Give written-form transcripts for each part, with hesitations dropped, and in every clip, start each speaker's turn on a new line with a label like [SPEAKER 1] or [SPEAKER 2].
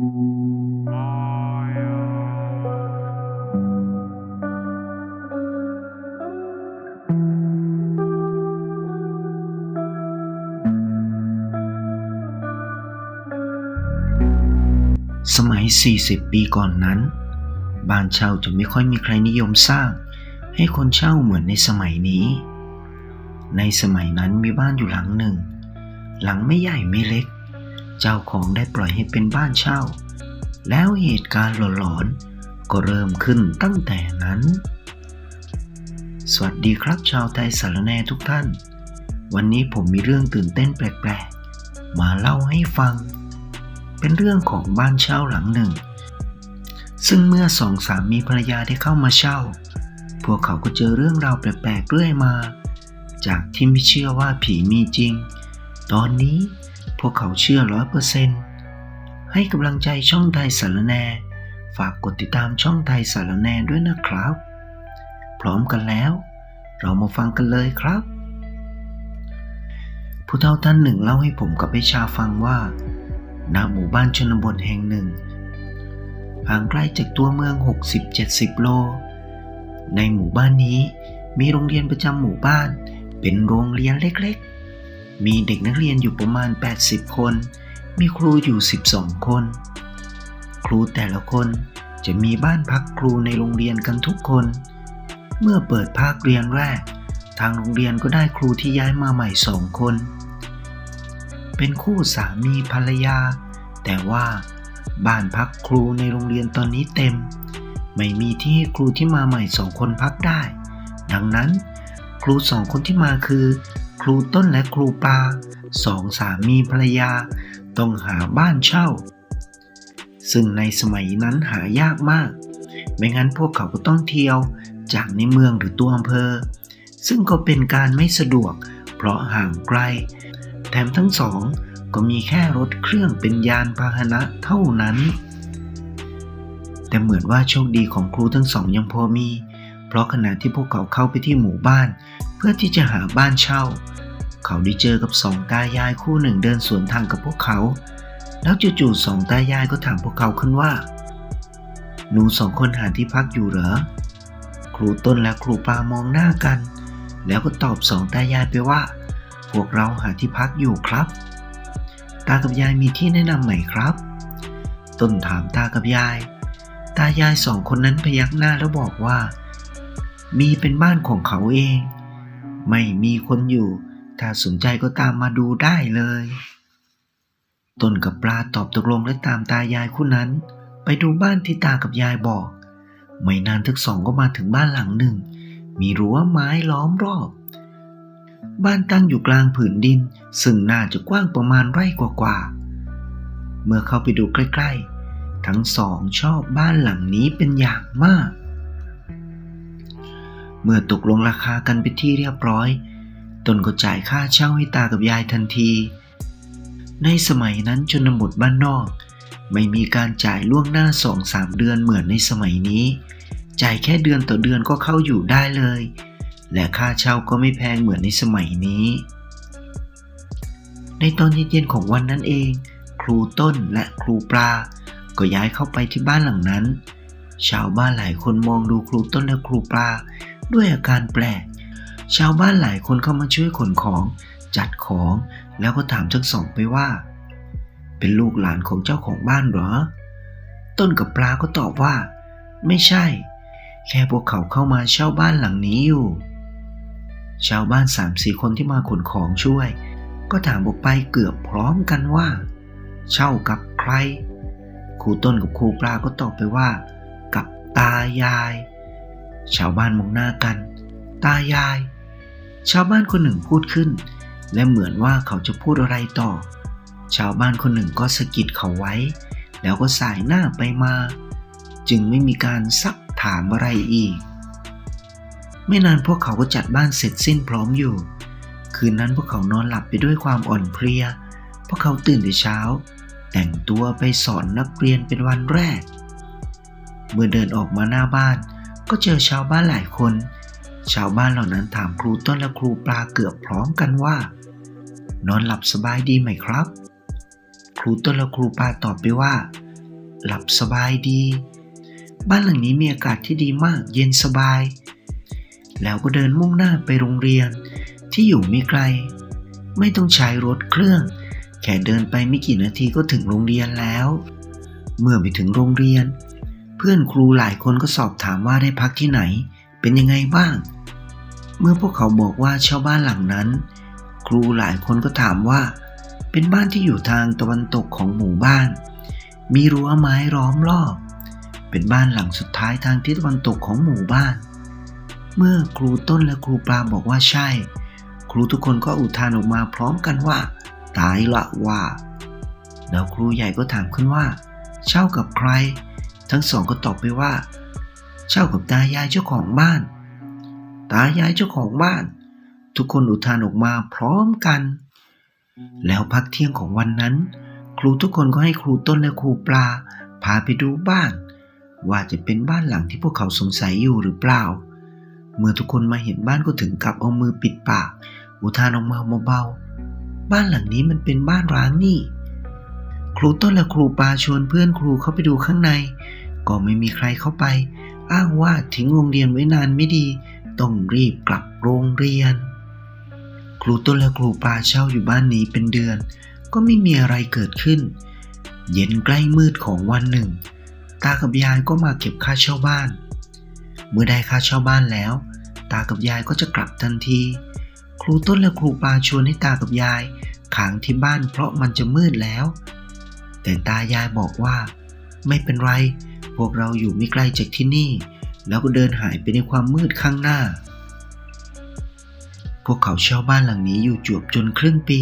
[SPEAKER 1] สมัย 40 ปีก่อนนั้นบ้านเช่าจะไม่ค่อยมีใครนิยมสร้างให้คนเช่าเหมือนในสมัยนี้ในสมัยนั้นมีบ้านอยู่หลังหนึ่งหลังไม่ใหญ่ไม่เล็กเจ้าของได้ปล่อยให้เป็นบ้านเช่าแล้วเหตุการณ์หลอนๆก็เริ่มขึ้นตั้งแต่นั้นสวัสดีครับชาวไทยสารแหน่ทุกท่านวันนี้ผมมีเรื่องตื่นเต้นแปลกๆมาเล่าให้ฟังเป็นเรื่องของบ้านเช่าหลังหนึ่งซึ่งเมื่อสองสามีภรรยาได้เข้ามาเช่าพวกเขาก็เจอเรื่องราวแปลกๆเรื่อยมาจากที่ไม่เชื่อว่าผีมีจริงตอนนี้พวกเขาเชื่อ 100% ให้กำลังใจช่องไทยสารแหน่ฝากกดติดตามช่องไทยสารแหน่ด้วยนะครับพร้อมกันแล้วเรามาฟังกันเลยครับผู้เฒ่าท่านหนึ่งเล่าให้ผมกับให้ชาฟังว่าณหมู่บ้านชนบทแห่งหนึ่งห่างไกลจากตัวเมือง 60-70 โลในหมู่บ้านนี้มีโรงเรียนประจำหมู่บ้านเป็นโรงเรียนเล็กๆมีเด็กนักเรียนอยู่ประมาณ80คนมีครูอยู่12คนครูแต่ละคนจะมีบ้านพักครูในโรงเรียนกันทุกคนเมื่อเปิดภาคเรียนแรกทางโรงเรียนก็ได้ครูที่ย้ายมาใหม่2คนเป็นคู่สามีภรรยาแต่ว่าบ้านพักครูในโรงเรียนตอนนี้เต็มไม่มีที่ให้ครูที่มาใหม่2คนพักได้ดังนั้นครู2คนที่มาคือครูต้นและครูปลา2สามีภรรยาต้องหาบ้านเช่าซึ่งในสมัยนั้นหายากมากไม่งั้นพวกเขาก็ต้องเที่ยวจากในเมืองหรือตัวอำเภอซึ่งก็เป็นการไม่สะดวกเพราะห่างไกลแถมทั้งสองก็มีแค่รถเครื่องเป็นยานพาหนะเท่านั้นแต่เหมือนว่าโชคดีของครูทั้งสองยังพอมีเพราะขณะที่พวกเขาเข้าไปที่หมู่บ้านเพื่อที่จะหาบ้านเช่าเขาได้เจอกับสองตายายคู่หนึ่งเดินสวนทางกับพวกเขาแล้วจู่ๆสองตายายก็ถามพวกเขาขึ้นว่าหนู2คนหาที่พักอยู่เหรอครูต้นและครูปามองหน้ากันแล้วก็ตอบสองตายายไปว่าพวกเราหาที่พักอยู่ครับตากับยายมีที่แนะนำไหมครับต้นถามตากับยายตายาย2คนนั้นพยักหน้าแล้วบอกว่ามีเป็นบ้านของเขาเองไม่มีคนอยู่ถ้าสนใจก็ตามมาดูได้เลยต้นกับปลาตอบตกลงและตามตายายคู่นั้นไปดูบ้านที่ตากับยายบอกไม่นานทั้งสองก็มาถึงบ้านหลังหนึ่งมีรั้วไม้ล้อมรอบบ้านตั้งอยู่กลางผืนดินซึ่งน่าจะกว้างประมาณไร่กว่าๆเมื่อเข้าไปดูใกล้ๆทั้งสองชอบบ้านหลังนี้เป็นอย่างมากเมื่อตกลงราคากันไปที่เรียบร้อยต้นก็จ่ายค่าเช่าให้ตากับยายทันทีในสมัยนั้นชนบทบ้านนอกไม่มีการจ่ายล่วงหน้า 2-3 เดือนเหมือนในสมัยนี้จ่ายแค่เดือนต่อเดือนก็เข้าอยู่ได้เลยและค่าเช่าก็ไม่แพงเหมือนในสมัยนี้ในตอนเย็นๆของวันนั้นเองครูต้นและครูปลาก็ย้ายเข้าไปที่บ้านหลังนั้นชาวบ้านหลายคนมองดูครูต้นและครูปลาด้วยอาการแปลกชาวบ้านหลายคนเข้ามาช่วยขนของจัดของแล้วก็ถามทั้งสองไปว่าเป็นลูกหลานของเจ้าของบ้านเหรอต้นกับปลาก็ตอบว่าไม่ใช่แค่พวกเขาเข้ามาเช่าบ้านหลังนี้อยู่ชาวบ้าน 3-4 คนที่มาขนของช่วยก็ถามออกไปเกือบพร้อมกันว่าเช่ากับใครครูต้นกับครูปลาก็ตอบไปว่ากับตายายชาวบ้านมองหน้ากันตายายชาวบ้านคนหนึ่งพูดขึ้นและเหมือนว่าเขาจะพูดอะไรต่อชาวบ้านคนหนึ่งก็สะกิดเขาไว้แล้วก็สายหน้าไปมาจึงไม่มีการซักถามอะไรอีกไม่นานพวกเขาก็จัดบ้านเสร็จสิ้นพร้อมอยู่คืนนั้นพวกเขานอนหลับไปด้วยความอ่อนเพลียพวกเขาตื่นแต่เช้าแต่งตัวไปสอนนักเรียนเป็นวันแรกเมื่อเดินออกมาหน้าบ้านก็เจอชาวบ้านหลายคนชาวบ้านเหล่านั้นถามครูต้นและครูปลาเกือบพร้อมกันว่านอนหลับสบายดีไหมครับครูต้นและครูปลาตอบไปว่า หลับสบายดีบ้านหลังนี้มีอากาศที่ดีมากเย็นสบายแล้วก็เดินมุ่งหน้าไปโรงเรียนที่อยู่ไม่ไกลไม่ต้องใช้รถเครื่องแค่เดินไปไม่กี่นาทีก็ถึงโรงเรียนแล้วเมื่อไปถึงโรงเรียนเพื่อนครูหลายคนก็สอบถามว่าได้พักที่ไหนเป็นยังไงบ้างเมื่อพวกเขาบอกว่าเช่าบ้านหลังนั้นครูหลายคนก็ถามว่าเป็นบ้านที่อยู่ทางตะวันตกของหมู่บ้านมีรั้วไม้ล้อมรอบเป็นบ้านหลังสุดท้ายทางทิศตะวันตกของหมู่บ้านเมื่อครูต้นและครูปลาบอกว่าใช่ครูทุกคนก็อุทานออกมาพร้อมกันว่าตายละว่าแล้วครูใหญ่ก็ถามขึ้นว่าเช่ากับใครทั้งสองก็ตอบไปว่าเช่ากับตายายเจ้าของบ้านตายายเจ้าของบ้านทุกคนอุทานออกมาพร้อมกันแล้วพักเที่ยงของวันนั้นครูทุกคนก็ให้ครูต้นและครูปลาพาไปดูบ้านว่าจะเป็นบ้านหลังที่พวกเขาสงสัยอยู่หรือเปล่าเมื่อทุกคนมาเห็นบ้านก็ถึงกับเอามือปิดปากอุทานออกมาเบาๆบ้านหลังนี้มันเป็นบ้านร้างนี่ครูต้นและครูปลาชวนเพื่อนครูเข้าไปดูข้างในก็ไม่มีใครเข้าไปอ้างว่าทิ้งโรงเรียนไว้นานไม่ดีต้องรีบกลับโรงเรียนครูต้นและครูปลาเช่าอยู่บ้านนี้เป็นเดือนก็ไม่มีอะไรเกิดขึ้นเย็นใกล้มืดของวันหนึ่งตากับยายก็มาเก็บค่าเช่าบ้านเมื่อได้ค่าเช่าบ้านแล้วตากับยายก็จะกลับทันทีครูต้นและครูปลาชวนให้ตากับยายค้างที่บ้านเพราะมันจะมืดแล้วแต่ตายายบอกว่าไม่เป็นไรพวกเราอยู่ไม่ไกลจากที่นี่แล้วก็เดินหายไปในความมืดข้างหน้าพวกเขาเช่าบ้านหลังนี้อยู่จวบจนครึ่งปี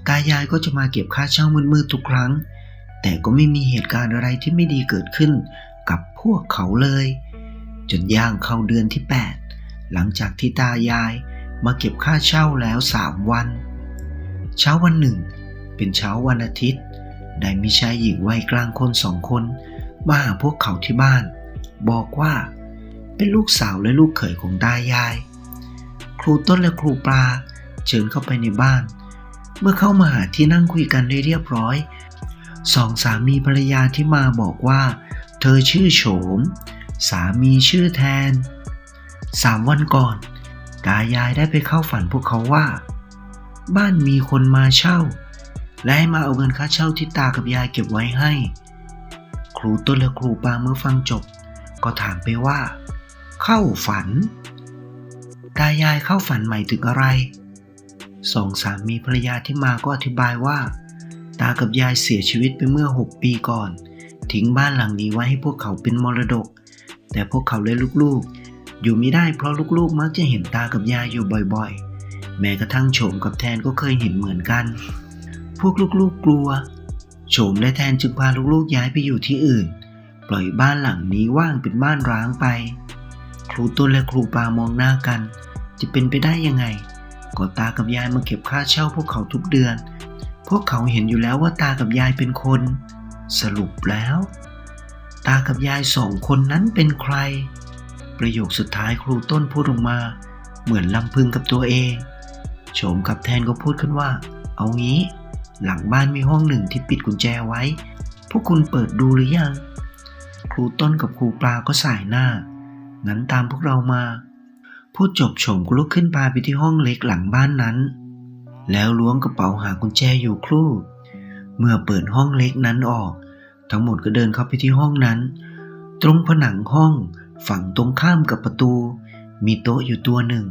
[SPEAKER 1] ตายายก็จะมาเก็บค่าเช่ามืดๆทุกครั้งแต่ก็ไม่มีเหตุการณ์อะไรที่ไม่ดีเกิดขึ้นกับพวกเขาเลยจนย่างเข้าเดือนที่8หลังจากที่ตายายมาเก็บค่าเช่าแล้ว3วันเช้าวันหนึ่งเป็นเช้าวันอาทิตย์ได้มีชายหญิงวัยกลางคน2 คนมาหาพวกเขาที่บ้านบอกว่าเป็นลูกสาวและลูกเขยของตายายครูต้นและครูปลาเชิญเข้าไปในบ้านเมื่อเข้ามาหาที่นั่งคุยกันได้เรียบร้อย2 สามีภรรยาที่มาบอกว่าเธอชื่อโฉมสามีชื่อแทน3 วันก่อนตายายได้ไปเข้าฝันพวกเขาว่าบ้านมีคนมาเช่าและให้มาเอาเงินค่าเช่าที่ตากับยายเก็บไว้ให้ครูต้นและครูปลาเมื่อฟังจบก็ถามไปว่าเข้าฝันตายายเข้าฝันหมายถึงอะไร2 สามีภรรยาที่มาก็อธิบายว่าตากับยายเสียชีวิตไปเมื่อ6 ปีก่อนทิ้งบ้านหลังนี้ไว้ให้พวกเขาเป็นมรดกแต่พวกเขาและลูกๆอยู่ไม่ได้เพราะลูกๆมักจะเห็นตากับยายอยู่บ่อยๆแม้กระทั่งโฉมกับแทนก็เคยเห็นเหมือนกันพวกลูกๆกลัวโฉมและแทนจึงพาลูกๆย้ายไปอยู่ที่อื่นปล่อยบ้านหลังนี้ว่างเป็นบ้านร้างไปครูต้นและครูปลามองหน้ากันจะเป็นไปได้ยังไงก็ตากับยายมาเก็บค่าเช่าพวกเขาทุกเดือนพวกเขาเห็นอยู่แล้วว่าตากับยายเป็นคนสรุปแล้วตากับยาย2 คนนั้นเป็นใครประโยคสุดท้ายครูต้นพูดออกมาเหมือนลำพึงกับตัวเองโฉมกับแทนก็พูดขึ้นว่าเอางี้หลังบ้านมีห้องหนึ่งที่ปิดกุญแจไว้พวกคุณเปิดดูหรือยังครูต้นกับครูปลาก็สายหน้างั้นตามพวกเรามาพูดจบโฉมก็ลุกขึ้นพาไปที่ห้องเล็กหลังบ้านนั้นแล้วล้วงกระเป๋าหากุญแจอยู่ครู่เมื่อเปิดห้องเล็กนั้นออกทั้งหมดก็เดินเข้าไปที่ห้องนั้นตรงผนังห้องฝั่งตรงข้ามกับประตูมีโต๊ะอยู่ตัวหนึ่ง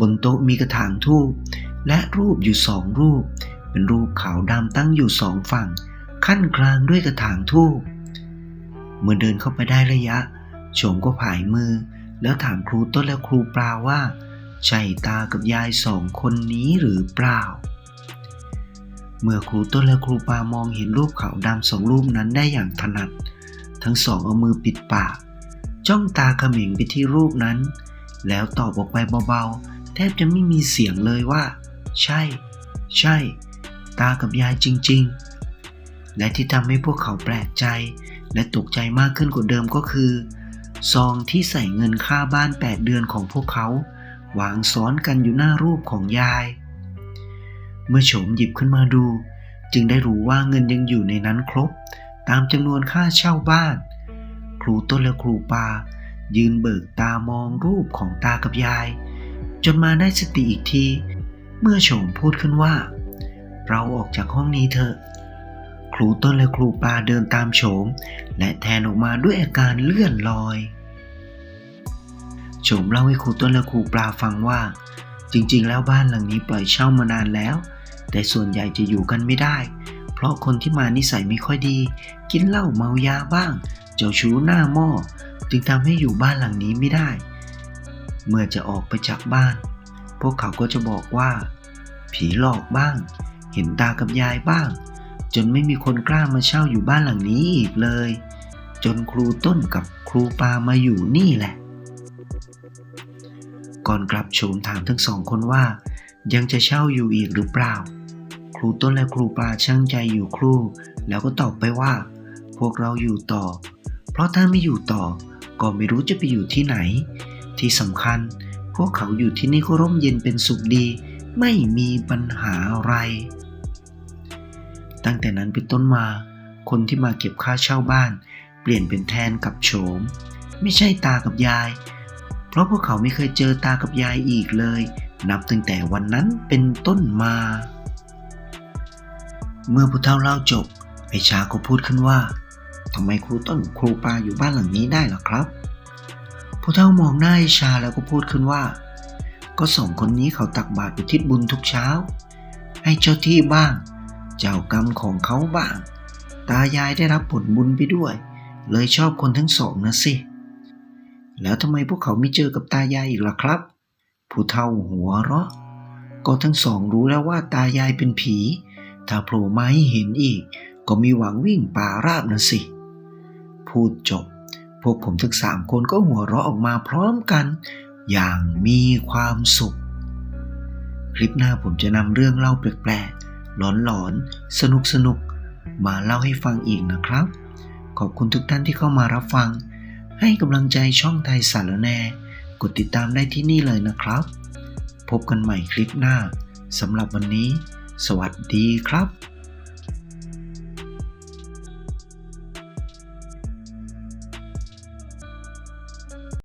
[SPEAKER 1] บนโต๊ะมีกระถางธูปและรูปอยู่2 รูปเป็นรูปขาวดำตั้งอยู่2 ฝั่งขั้นกลางด้วยกระถางธูปเมื่อเดินเข้าไปได้ระยะโฉมก็ผายมือแล้วถามครูต้นและครูปลาว่าใช่ตากับยาย2 คนนี้หรือเปล่าเมื่อครูต้นและครูปลามองเห็นรูปขาวดำ2 รูปนั้นได้อย่างถนัดทั้งสองเอามือปิดปากจ้องตาเขม็งไปที่รูปนั้นแล้วตอบออกไปเบาๆแทบจะไม่มีเสียงเลยว่าใช่ตากับยายจริงๆและที่ทำให้พวกเขาแปลกใจและตกใจมากขึ้นกว่าเดิมก็คือซองที่ใส่เงินค่าบ้าน8 เดือนของพวกเขาวางซ้อนกันอยู่หน้ารูปของยายเมื่อโฉมหยิบขึ้นมาดูจึงได้รู้ว่าเงินยังอยู่ในนั้นครบ ตามจำนวนค่าเช่าบ้านครูต้นและครูปายืนเบิกตามองรูปของตากับยายจนมาได้สติอีกทีเมื่อโฉมพูดขึ้นว่าเราออกจากห้องนี้เถอะครูต้นและครูปาเดินตามโฉมและแทนออกมาด้วยอาการเลื่อนลอยโฉมเล่าให้ครูต้นและครูปาฟังว่าจริงๆแล้วบ้านหลังนี้ปล่อยเช่ามานานแล้วแต่ส่วนใหญ่จะอยู่กันไม่ได้เพราะคนที่มานิสัยไม่ค่อยดีกินเหล้าเมายาบ้างเจ้าชู้หน้าหม้อจึงทำให้อยู่บ้านหลังนี้ไม่ได้เมื่อจะออกไปจากบ้านพวกเขาก็จะบอกว่าผีหลอกบ้างเห็นตากับยายบ้างจนไม่มีคนกล้ามาเช่าอยู่บ้านหลังนี้อีกเลยจนครูต้นกับครูปามาอยู่นี่แหละก่อนกลับโฉมถามทั้งสองคนว่ายังจะเช่าอยู่อีกหรือเปล่าครูต้นและครูปาชั่งใจอยู่ครู่แล้วก็ตอบไปว่าพวกเราอยู่ต่อเพราะถ้าไม่อยู่ต่อก็ไม่รู้จะไปอยู่ที่ไหนที่สำคัญพวกเขาอยู่ที่นี่ก็ร่มเย็นเป็นสุขดีไม่มีปัญหาอะไรตั้งแต่นั้นเป็นต้นมาคนที่มาเก็บค่าเช่าบ้านเปลี่ยนเป็นแทนกับโฉมไม่ใช่ตากับยายเพราะพวกเขาไม่เคยเจอตากับยายอีกเลยนับตั้งแต่วันนั้นเป็นต้นมาเมื่อผู้เฒ่าเล่าจบไอ้ชาก็พูดขึ้นว่าทำไมครูต้นครูปาอยู่บ้านหลังนี้ได้ล่ะครับผู้เฒ่ามองหน้าไอ้ชาแล้วก็พูดขึ้นว่าก็สองคนนี้เขาตักบาตรอุทิศบุญทุกเช้าให้เจ้าที่บ้างเจ้ากรรมของเขาบ้างตายายได้รับผลบุญไปด้วยเลยชอบคนทั้งสองนะสิแล้วทำไมพวกเขาไม่เจอกับตายายอีกล่ะครับผู้เฒ่าหัวเราะก็ทั้งสองรู้แล้วว่าตายายเป็นผีถ้าโผล่มาให้เห็นอีกก็มีหวังวิ่งป่าราบนะสิพูดจบพวกผมทั้ง3 คนก็หัวเราะออกมาพร้อมกันอย่างมีความสุขคลิปหน้าผมจะนำเรื่องเล่าแปลกๆหลอนๆสนุกๆมาเล่าให้ฟังอีกนะครับขอบคุณทุกท่านที่เข้ามารับฟังให้กำลังใจช่องไทยสารแหน่กดติดตามได้ที่นี่เลยนะครับพบกันใหม่คลิปหน้าสำหรับวันนี้สวัสดีครับ